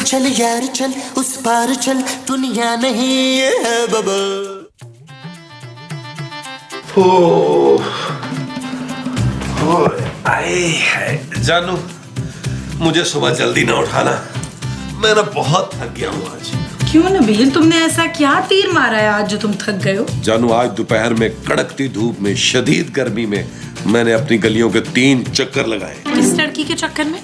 चल यार चल, उस पार चल, दुनिया नहीं है बबल। जानू, मुझे सुबह जल्दी ना उठाना, मैं ना बहुत थक गया हूँ आज। क्यों नबील, तुमने ऐसा क्या तीर मारा है आज जो तुम थक गए हो? जानू, आज दोपहर में कड़कती धूप में शदीद गर्मी में मैंने अपनी गलियों के 3 चक्कर लगाए। किस लड़की के चक्कर में?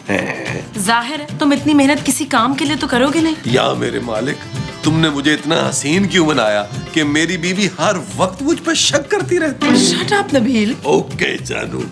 जाहिर है तुम इतनी मेहनत किसी काम के लिए तो करोगे नहीं। या मेरे मालिक, तुमने मुझे इतना हसीन क्यों बनाया कि मेरी बीवी हर वक्त मुझ पर शक करती रहती है। Shut up Nabeel. ओके जानू,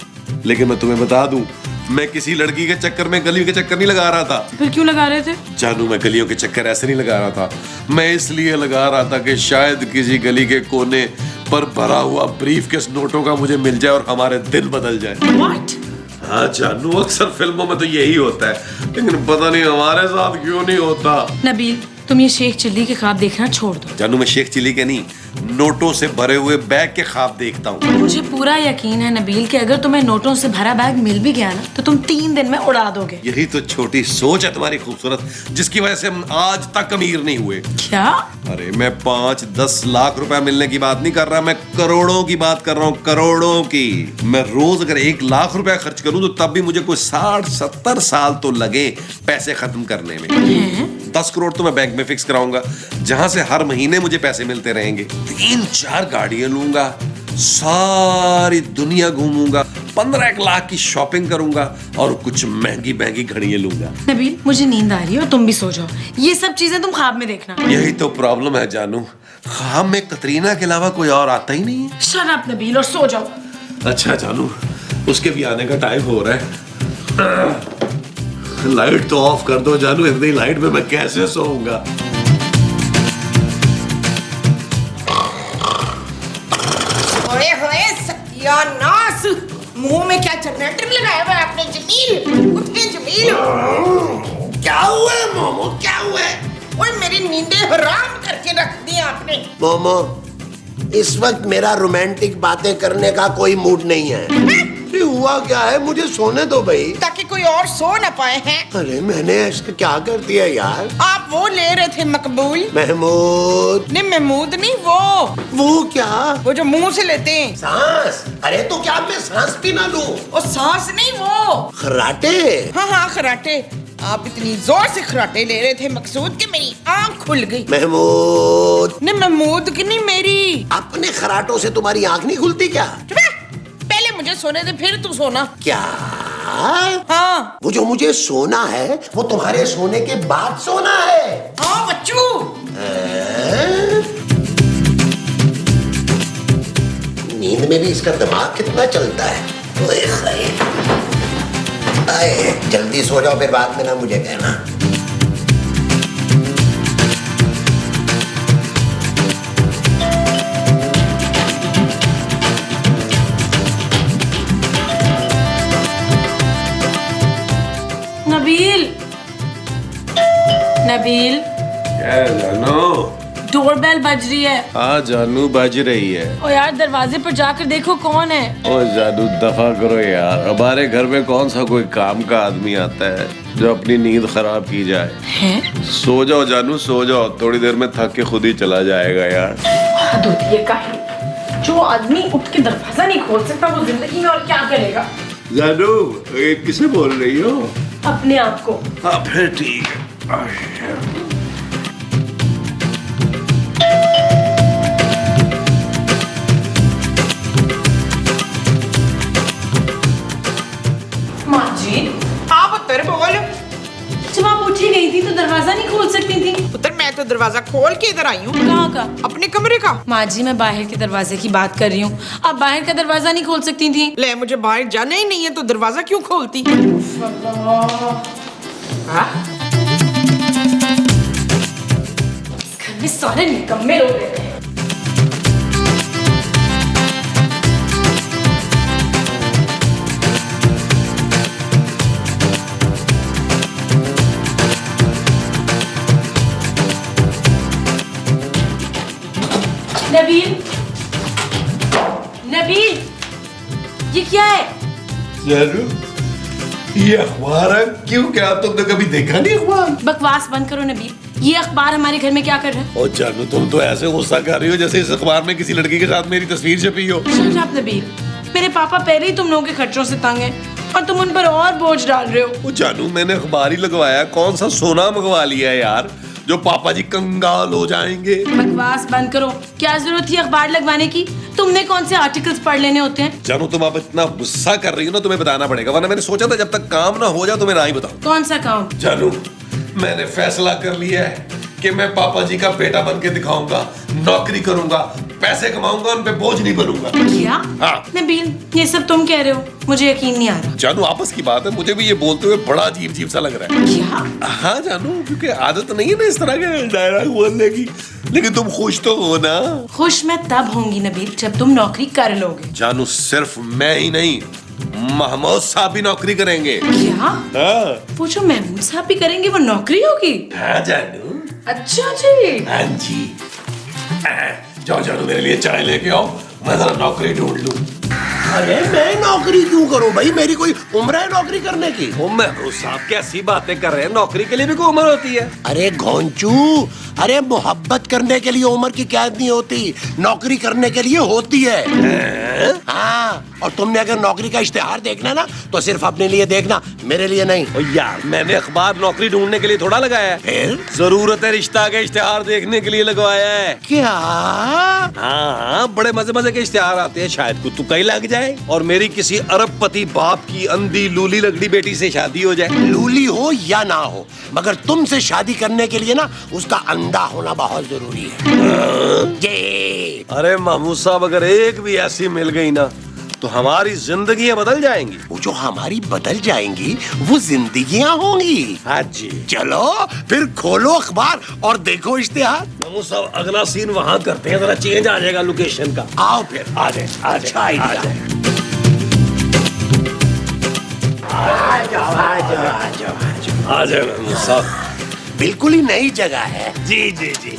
लेकिन मैं तुम्हें बता दूं, मैं किसी लड़की के चक्कर में गलियों के चक्कर नहीं लगा रहा था। फिर क्यों लगा रहे थे? जानू, मैं गलियों के चक्कर ऐसे नहीं लगा रहा था, मैं इसलिए लगा रहा था कि शायद किसी गली के कोने पर भरा हुआ ब्रीफकेस नोटों का मुझे मिल जाए और हमारे दिन बदल जाए। What? हाँ जानू, अक्सर फिल्मों में तो यही होता है, लेकिन पता नहीं हमारे साथ क्यों नहीं होता। नबील, तुम ये शेख चिल्ली के ख्वाब देखना छोड़ दो। जानू, मैं शेख चिल्ली के नहीं, नोटों से भरे हुए बैग के ख्वाब देखता हूँ। मुझे पूरा यकीन है नबील कि अगर तुम्हें नोटों से भरा बैग मिल भी गया ना तो तुम 3 दिन में उड़ा दोगे। यही तो छोटी सोच है तुम्हारी खूबसूरत, जिसकी वजह से हम आज तक अमीर नहीं हुए। क्या? अरे मैं 5-10 लाख रुपए मिलने की बात नहीं कर रहा, मैं करोड़ों की बात कर रहा हूँ, करोड़ों की। मैं रोज अगर 1 लाख रुपया खर्च करूँ तो तब भी मुझे कोई 60-70 साल तो लगे पैसे खत्म करने में। 10 करोड़ तो मैं बैंक में फिक्स कराऊंगा, जहां से हर महीने मुझे पैसे मिलते रहेंगे। 3-4 गाड़ियां लूंगा, सारी दुनिया घूमूंगा, 15 लाख की शॉपिंग करूंगा और कुछ महंगी महंगी घड़ियां लूंगा। नबील, मुझे नींद आ रही है और तुम भी सो जाओ। ये सब चीजें तुम ख्वाब में देखना। यही तो प्रॉब्लम है जानू, ख्वाब में कतरीना के अलावा कोई और आता ही नहीं है। शट अप नबील और सो जाओ। अच्छा जानू, उसके भी आने का टाइम हो रहा है। लाइट तो ऑफ कर दो जानू, इतनी लाइट में मैं कैसे सोऊंगा। ओए होए सत्यानाश, मुंह में क्या जनरेटर लगाया हुआ है आपने? जमील, उठे जमील। क्या हुआ है मोमो, क्या हुआ है? ओए मेरी नींदें हराम करके रख दी आपने। मोमो, इस वक्त मेरा रोमांटिक बातें करने का कोई मूड नहीं है। हुआ क्या है, मुझे सोने दो भाई। ताकि कोई और सो न पाए हैं। अरे मैंने ऐसा क्या कर दिया यार? आप वो ले रहे थे मकबूल। महमूद। नहीं महमूद नहीं, वो क्या? वो जो मुंह से लेते हैं। सांस? अरे तो क्या मैं सांस भी ना लूं? वो सांस नहीं, वो खर्राटे। हाँ हाँ खर्राटे। आप इतनी जोर से खर्राटे ले रहे थे मकसूद कि मेरी आंख खुल गई। महमूद। नहीं महमूद की नहीं, मेरी। अपने खर्राटों से तुम्हारी आंख नहीं खुलती क्या? पहले मुझे सोने दे फिर तू सोना। क्या? हाँ। वो जो मुझे सोना है वो तुम्हारे सोने के बाद सोना है। हाँ बच्चू। नींद में भी इसका दिमाग कितना चलता है। ओए आए, जल्दी सो जाओ, फिर बाद में ना मुझे कहना। नबील, नबील, क्या जानू? डोरबेल बज रही है। हाँ जानू, बज रही है। ओ यार, दरवाजे पर जाकर देखो कौन है। ओ जानू, दफा करो यार, हमारे घर में कौन सा कोई काम का आदमी आता है जो अपनी नींद खराब की जाए। हैं? सो जाओ जानू, सो जाओ, थोड़ी देर में थक के खुद ही चला जाएगा यार। हद होती है काहे। जो आदमी उठ के दरवाजा नहीं खोल सकता वो जिंदगी में और क्या करेगा। जानू, ये किसे बोल रही हो? अपने आप को। हाँ फिर ठीक है। माँ जी, हाँ पुत्र बोल। जब आप उठी गई थी तो दरवाजा नहीं खोल सकती थी? पुत्र मैं तो दरवाजा खोल के इधर आई हूँ। कहाँ का? अपने कमरे का। माँ जी, मैं बाहर के दरवाजे की बात कर रही हूँ। आप बाहर का दरवाजा नहीं खोल सकती थी? ले, मुझे बाहर जाना ही नहीं है तो दरवाजा क्यों खोलती? हाँ? इस घर में सारे निकम्मे लोग रहते हैं। नबील, नबील, ये क्या है? जानू, ये अखबार है? क्यों, क्या तुमने कभी देखा नहीं अखबार? बकवास बंद करो नबील, ये अखबार हमारे घर में क्या कर रहा है? ओ जानू, तुम तो ऐसे गुस्सा कर रही हो जैसे इस अखबार में किसी लड़की के साथ मेरी तस्वीर छपी हो। Shut up, नबील, मेरे पापा पहले ही तुम लोगों के खर्चों से तंग हैं और तुम उन पर और बोझ डाल रहे हो। ओ जानू, मैंने अखबार ही लगवाया, कौन सा सोना मंगवा लिया है यार जो पापा जी कंगाल हो जाएंगे। बकवास बंद करो, क्या जरूरत थी अखबार लगवाने की? तुमने कौन से आर्टिकल्स पढ़ लेने होते हैं? जानू, तुम अब इतना गुस्सा कर रही हो ना, तुम्हें बताना पड़ेगा, वरना मैंने सोचा था जब तक काम ना हो जाए तुम्हें ना ही बताऊं। कौन सा काम? जानू, मैंने फैसला कर लिया है कि मैं पापा जी का बेटा बन के दिखाऊंगा, नौकरी करूंगा, पैसे कमाऊंगा, उन पे बोझ नहीं बनूंगा। क्या? हाँ। नबील, ये सब तुम कह रहे हो, मुझे यकीन नहीं आ रहा। जानू, आपस की बात है, मुझे भी ये बोलते हुए बड़ा अजीब अजीब सा लग रहा है। क्या? हाँ जानू, क्योंकि आदत नहीं है ना इस तरह के डायलॉग बोलने की, लेकिन तुम खुश तो हो ना? खुश मैं तब होंगी नबील जब तुम नौकरी कर लोगे। जानू, सिर्फ मैं ही नहीं, महमूद साहब भी नौकरी करेंगे। क्या? हाँ। वो जो महमूद साहब भी करेंगे वो नौकरी होगी? हाँ जानू। अच्छा जी। हाँ जी। जाओ जानू, मेरे लिए चाय लेके आओ, मैं जरा नौकरी ढूंढ लूं। अरे मैं नौकरी क्यों करूं भाई, मेरी कोई उम्र है नौकरी करने की? ओ महमूद साहब कैसी बातें कर रहे हैं, नौकरी के लिए भी कोई उम्र होती है? अरे घोंचू, अरे मोहब्बत करने के लिए उम्र की कैद नहीं होती, नौकरी करने के लिए होती है। हाँ, और तुमने अगर नौकरी का इश्तिहार देखना ना तो सिर्फ अपने लिए देखना, मेरे लिए नहीं। ओ यार, मैंने अखबार नौकरी ढूंढने के लिए थोड़ा लगाया है, फिर जरूरत है रिश्ता के इश्तिहार देखने के लिए लगवाया है। क्या? हाँ, बड़े मजे मजे के इश्तिहार आते हैं, शायद कुछ तुक्का ही लग जाए और मेरी किसी अरबपति बाप की अंधी लूली लगड़ी बेटी से शादी हो जाए। लूली हो या ना हो, मगर तुमसे शादी करने के लिए ना उसका अंधा होना बहुत जरूरी है। ये अरे महमूद साहब, अगर एक भी ऐसी मिल गई ना तो हमारी जिंदगियां बदल जाएंगी। वो जो हमारी बदल जाएंगी वो जिंदगियां होंगी। हाँ जी। चलो फिर खोलो अखबार और देखो इश्तिहार। महमूद साहब, अगला सीन वहां करते हैं, जरा चेंज आ जाएगा लोकेशन का। आओ फिर, आ जाए, अच्छा आइडिया। आ जाओ आ जाओ आ जाओ आ जाओ। आ जाए महमूद साहब। बिल्कुल ही नई जगह है। जी जी जी।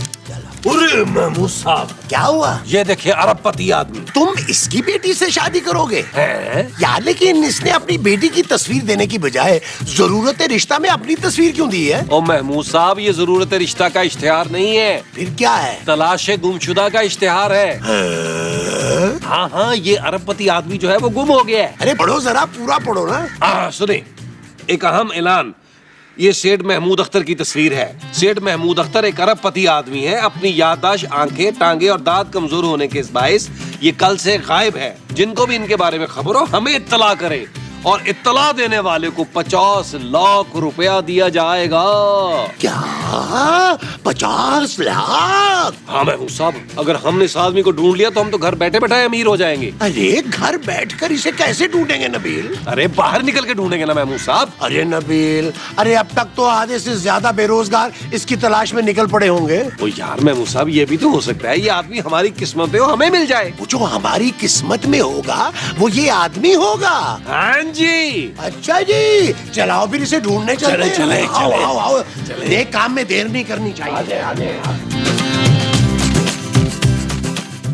अरे महमूद साहब, क्या हुआ? ये देखिए अरबपति आदमी। तुम इसकी बेटी से शादी करोगे? हैं? यार, लेकिन इसने अपनी बेटी की तस्वीर देने की बजाय जरूरत रिश्ता में अपनी तस्वीर क्यों दी है? ओ महमूद साहब, ये जरूरत रिश्ता का इश्तिहार नहीं है, फिर क्या है? तलाशे गुमशुदा का इश्तिहार है। हाँ हाँ, ये अरबपति आदमी जो है वो गुम हो गया है। अरे पढ़ो जरा, पूरा पढ़ो ना। सुने, एक अहम ऐलान, ये सेठ महमूद अख्तर की तस्वीर है। सेठ महमूद अख्तर एक अरबपति आदमी है, अपनी याददाश्त, आंखें, टांगे और दांत कमजोर होने के बायस ये कल से गायब है। जिनको भी इनके बारे में खबर हो हमें इत्तला करे, और इत्तला देने वाले को 50 लाख रुपया दिया जाएगा। क्या? 50 लाख? हाँ महमूद साहब, अगर हमने इस आदमी को ढूंढ लिया तो हम तो घर बैठे बैठे अमीर हो जाएंगे। अरे घर बैठकर इसे कैसे ढूंढेंगे नबील? अरे बाहर निकल के ढूंढेंगे ना महमूद साहब। अरे नबील, अरे अब तक तो आधे से ज्यादा बेरोजगार इसकी तलाश में निकल पड़े होंगे। ओ यार महमूद साहब, ये भी तो हो सकता है ये आदमी हमारी किस्मत में हो, हमें मिल जाए। वो जो हमारी किस्मत में होगा वो ये आदमी होगा। हाँ जी। अच्छा जी, चलाओ फिर इसे ढूंढने चलते हैं। चले, आओ चले। आओ आओ, देख काम में देर नहीं करनी चाहिए।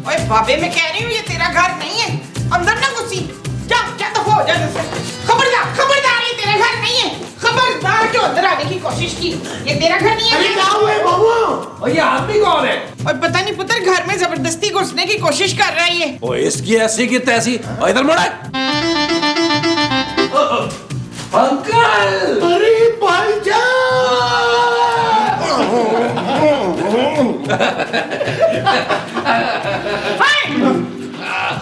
ओए बाबे, मैं कह रही हूँ ये तेरा घर नहीं है, अंदर ना घुसी। जा जा, तो हो जा। खबरदार खबरदार, ये तेरा घर नहीं है। खबरदार जो अंदर आने की कोशिश की, ये तेरा घर नहीं है। अरे क्या हुआ है बाबू? और ये आदमी कौन है? और पता नहीं पुत्र घर में जबरदस्ती घुसने की कोशिश कर रहा है ये। ओ इसकी ऐसी की तैसी। और इधर मुड़ा। अंकल! अरे भाईजान!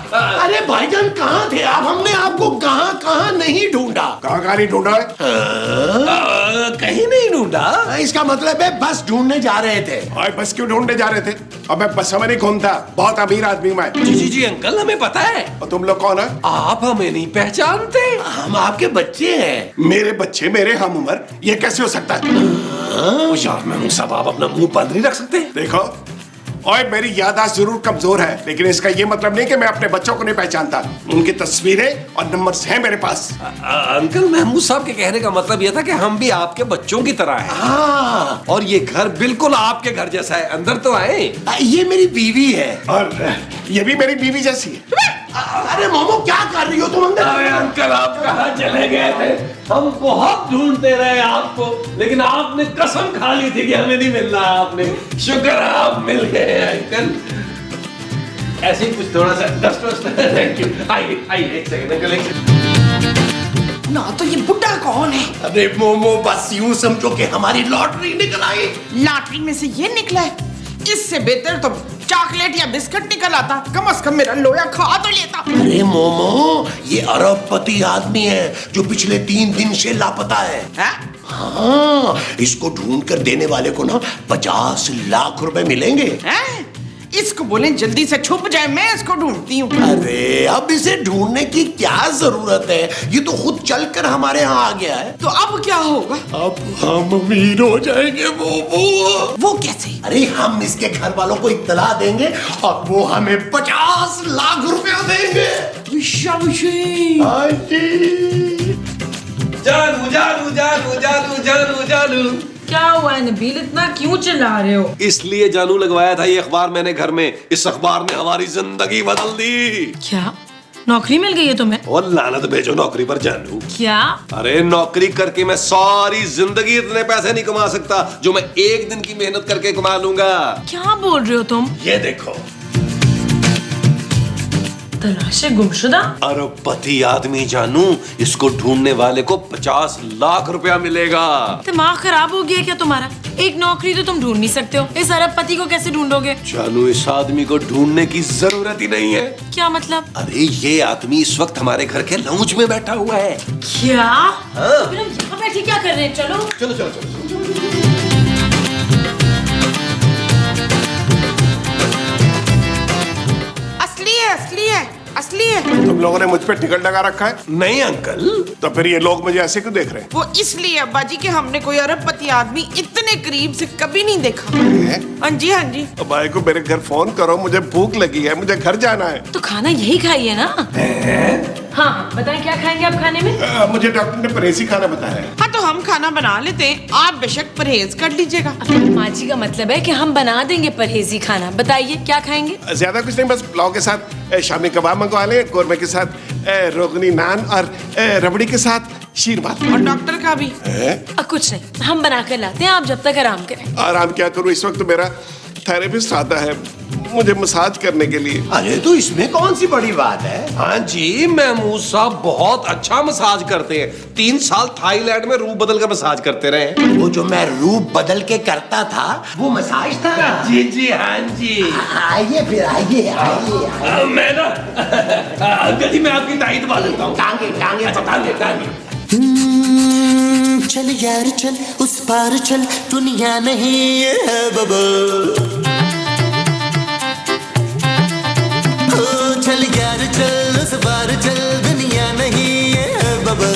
अरे भाईजान कहाँ थे आप? हमने आपको कहाँ कहाँ नहीं ढूंढा। कहाँ नहीं ढूंढा है? कहीं नहीं ढूंढा। इसका मतलब है बस ढूंढने जा रहे थे। और बस क्यों ढूंढने जा रहे थे? अब मैं बस में नहीं घूमता, बहुत अमीर आदमी मैं। जी जी जी अंकल, हमें पता है। और तुम लोग कौन है? आप हमें नहीं पहचानते। हम आपके बच्चे हैं। मेरे बच्चे, मेरे हम उम्र, ये कैसे हो सकता है? ओ यार महमूद साहब, आप अपना मुंह बंद नहीं रख सकते? देखो, और मेरी याददाश्त जरूर कमजोर है, लेकिन इसका ये मतलब नहीं कि मैं अपने बच्चों को नहीं पहचानता। उनकी तस्वीरें और नंबर्स हैं मेरे पास। अंकल, महमूद साहब के कहने का मतलब यह था कि हम भी आपके बच्चों की तरह हैं। हाँ, और ये घर बिल्कुल आपके घर जैसा है, अंदर तो आए। ये मेरी बीवी है। और ये भी मेरी बीवी जैसी है। अरे मोमो क्या कर रही हो तुम अंदर? अरे अंकल आप कहाँ चले गए थे? हम बहुत ढूंढते रहे आपको, लेकिन आपने कसम खा ली थी कि हमें नहीं मिलना। आपने शुक्र है आप मिल गए अंकल। ऐसे ही कुछ थोड़ा सा डस्ट वस्ट। Thank you. आइए आइए, एक सेकंड अंकल, एक सेकंड। ना तो ये बुड्ढा कौन है? अरे मोमो बस यूं समझो कि हमारी लॉटरी निकल आई। लॉटरी में से ये निकला है? इससे बेहतर तो चॉकलेट या बिस्किट निकल आता, कम से कम मेरा लोया खा तो लेता। अरे मोमो, ये अरबपति आदमी है जो पिछले 3 दिन से लापता है। हाँ, इसको ढूंढ कर देने वाले को ना 50 लाख रुपए मिलेंगे। हैं? इसको बोले जल्दी से छुप जाए, मैं इसको ढूंढती हूँ। अरे अब इसे ढूंढने की क्या जरूरत है, ये तो खुद चलकर हमारे यहाँ आ गया है। तो अब क्या होगा? अब हम अमीर हो जाएंगे मोमो। वो कैसे? अरे हम इसके घर वालों को इत्तला देंगे और वो हमें 50 लाख रुपया देंगे। विशाल हाँ जी। जानू जानू जानू जानू जानू जानू। क्या हुआ है नबील, इतना क्यों चिल्ला रहे हो? इसलिए जानू लगवाया था ये अखबार मैंने घर में। इस अखबार ने हमारी जिंदगी बदल दी। क्या नौकरी मिल गई है तुम्हें? और लानत भेजो नौकरी पर जानू। क्या? अरे नौकरी करके मैं सारी जिंदगी इतने पैसे नहीं कमा सकता जो मैं एक दिन की मेहनत करके कमा लूंगा। क्या बोल रहे हो तुम? ये देखो, तलाशे गुमशुदा। अरबपति आदमी जानू, इसको ढूंढने वाले को 50 लाख रुपया मिलेगा। दिमाग खराब हो गया क्या तुम्हारा? एक नौकरी तो तुम ढूंढ नहीं सकते हो, इस अरबपति को कैसे ढूंढोगे? जानू, इस आदमी को ढूंढने की जरूरत ही नहीं है। क्या मतलब? अरे ये आदमी इस वक्त हमारे घर के लाउंज में बैठा हुआ है। क्या? हाँ। फिर हम यहाँ बैठे क्या कर रहे हैं? चलो चलो चलो चलो। असली है। तुम लोगों ने मुझ पे टिकट लगा रखा है? नहीं अंकल। तो फिर ये लोग मुझे ऐसे क्यों देख रहे हैं? वो इसलिए अब्बा जी कि हमने कोई अरबपति आदमी इतने करीब से कभी नहीं देखा। हाँ जी हाँ जी। अब भाई को मेरे घर फोन करो, मुझे भूख लगी है, मुझे घर जाना है। तो खाना यही खाइए ना। हाँ बताएं क्या खाएंगे आप खाने में? मुझे डॉक्टर ने परहेजी खाना बताया है। हाँ तो हम खाना बना लेते हैं, आप बेशक परहेज कर लीजिएगा। माँ जी का मतलब है कि हम बना देंगे परहेजी खाना। बताइए क्या खाएंगे? ज्यादा कुछ नहीं, बस पुलाव के साथ शामी कबाब मंगवा लें, कोरमे के साथ रोगनी नान और रबड़ी के साथ शीरबाद। और डॉक्टर का भी? कुछ नहीं, हम बना कर लाते हैं, आप जब तक आराम करें। आराम क्या करूँ, इस वक्त तो मेरा थेरेपिस्ट आता है मुझे मसाज करने के लिए। अरे तो इसमें कौन सी बड़ी बात है? हाँ जी, महमूद साहब बहुत अच्छा मसाज करते हैं। 3 साल थाईलैंड में रूप बदल कर मसाज करते रहे। वो जो मैं रूप बदल के करता था वो मसाज था। जी जी हाँ जी। आइए फिर आइए। मैं ना अंकल जी, मैं आपकी दाई दबा देता हूँ। टांगे टांगे टांगे। चल यार चल उस पार चल, दुनिया नहीं है बाबा। ओ चल यार चल उस पार चल, दुनिया नहीं है बाबा।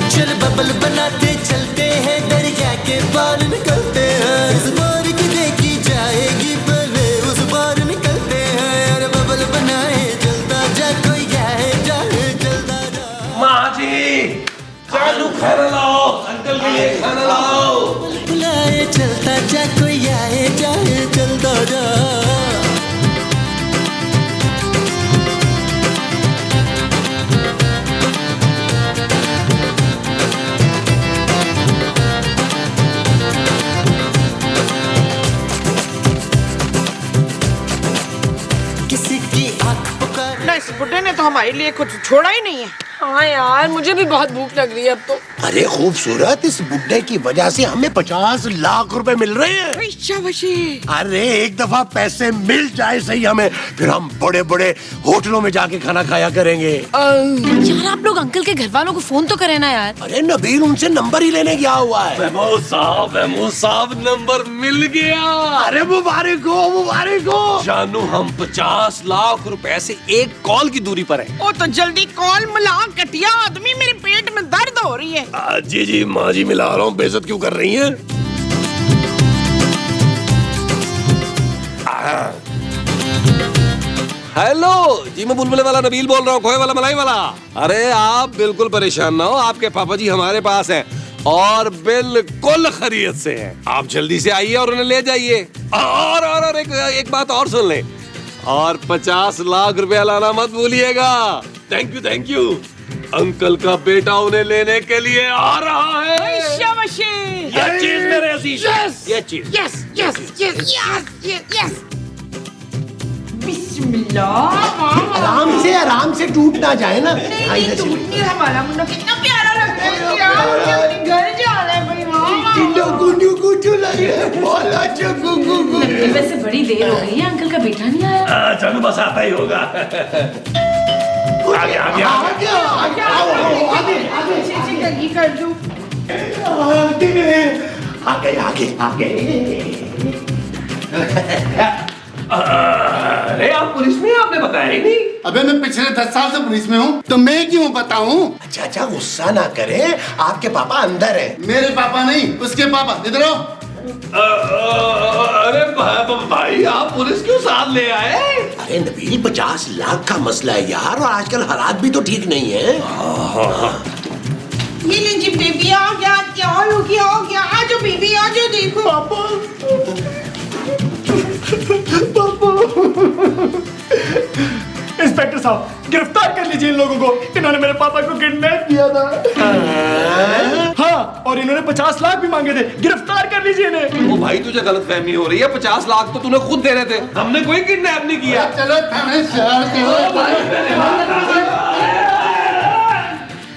चल बबल बनाते चलते हैं, दरिया के पार निकलते हैं। इस बार की देखी जाएगी पहले उस पार निकलते हैं। यार बबल बनाए चलता जा, कोई जाए जाए चलता जा। माँ जी, चालू खाना लाओ, अंकल के लिए खाना लाओ। बुलाए चलता जा, कोई आए जाए चलता जा। किसी की आंख पुकार। ना इस बुड्ढे ने तो हमारे लिए कुछ छोड़ा ही नहीं है। हाँ यार, मुझे भी बहुत भूख लग रही है अब तो। अरे खूबसूरत, इस बुड्ढे की वजह से हमें 50 लाख रुपए मिल रहे हैं। अरे एक दफा पैसे मिल जाए सही हमें, फिर हम बड़े बड़े होटलों में जाके खाना खाया करेंगे। यार आप लोग अंकल के घर वालों को फोन तो करें ना यार। अरे नबील उनसे नंबर ही लेने गया हुआ है। महमूद साहब नंबर मिल गया। अरे मुबारक हो। जानू, हम 50 लाख रुपए से एक कॉल की दूरी पर है। ओ तो जल्दी कॉल मिला, कटिया आदमी, मेरे पेट में दर्द हो रही है। जी जी माँ जी, मिला रहा हूँ। बेइज्जत क्यों कर रही हैं? हेलो जी, मैं बुलबुले वाला नबील बोल रहा हूँ, खोए वाला मलाई वाला। अरे आप बिल्कुल परेशान ना हो, आपके पापा जी हमारे पास हैं। और बिल्कुल खैरियत से हैं। आप जल्दी से आइए और उन्हें ले जाइए। और एक बात और सुन लें, और 50 लाख रुपया लाना मत भूलिएगा। Thank you. अंकल का बेटा उन्हें लेने के लिए आ रहा है। शाबाशी। ये चीज मेरे अजीज, ये चीज। यस बिस्मिल्लाह। आराम से टूट ना जाए ना। हाँ, इधर से नहीं, हमारा मुन्ना कितना प्यारा लगता है यार। मुझे अपने घर जाना है भाई। वैसे बड़ी देर हो गई है, अंकल का बेटा नहीं आया। चलो बस आता ही होगा। आगे आगे कर दूं। आगे। अरे आप पुलिस में, आपने बताया ही नहीं। अबे मैं पिछले 10 साल से पुलिस में हूँ, तो मैं क्यों बताऊँ? अच्छा गुस्सा ना करें, आपके पापा अंदर है। मेरे पापा नहीं, उसके पापा। इधर आओ। अरे भाई, आप पुलिस क्यों साथ ले आए? अरे नबील, 50 लाख का मसला है यार, और आजकल हालात भी तो ठीक नहीं है। ये लीजिए बेबी आ गया। क्या हो गया? आ जाओ बेबी, आ जाओ। देखो इंस्पेक्टर साहब, गिरफ्तार कर लीजिए इन लोगों को। इन्होंने मेरे पापा को किडनैप किया था। हाँ, और इन्होंने 50 लाख भी मांगे थे। गिरफ्तार कर लीजिए इन्हें। वो भाई, तुझे गलतफहमी हो रही है। 50 लाख तो तूने खुद दे रहे थे, हमने कोई किडनैप नहीं किया। चलो थाने शहर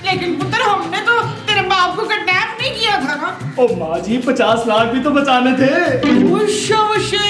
लेकिन पुत्र, हमने तो तेरे बाप को किडनैप नहीं किया था ना। ओ माँ जी, 50 लाख भी तो बचाने थे। शाबाशी।